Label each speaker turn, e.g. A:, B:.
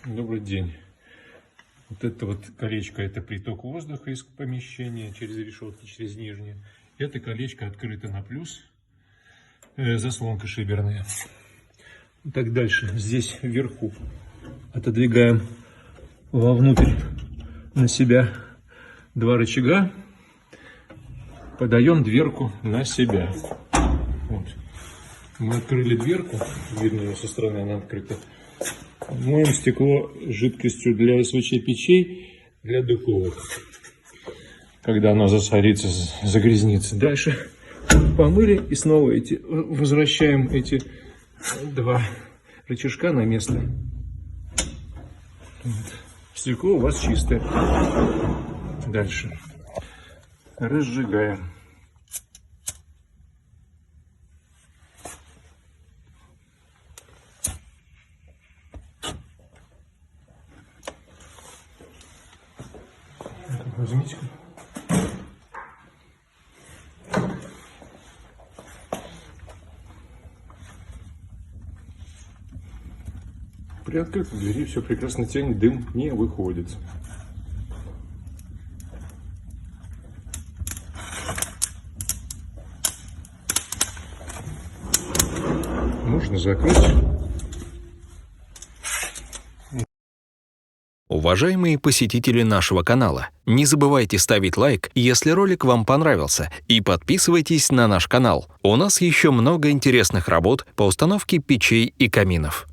A: Добрый день. Вот это вот колечко — это приток воздуха из помещения через решетки, через нижние. Это колечко открыто на плюс, заслонка шиберная. Так, дальше. Здесь вверху отодвигаем вовнутрь на себя два рычага. Подаем дверку на себя. Вот. Мы открыли дверку, видно ее со стороны, она открыта. Моем стекло жидкостью для СВЧ печей, для духовок. Когда оно засорится, загрязнится. Дальше помыли и снова возвращаем эти два рычажка на место. Вот. Стекло у вас чистое. Дальше разжигаем. Возьмите. При открытой двери все прекрасно тянет, дым не выходит. Можно закрыть.
B: Уважаемые посетители нашего канала, не забывайте ставить лайк, если ролик вам понравился, и подписывайтесь на наш канал. У нас еще много интересных работ по установке печей и каминов.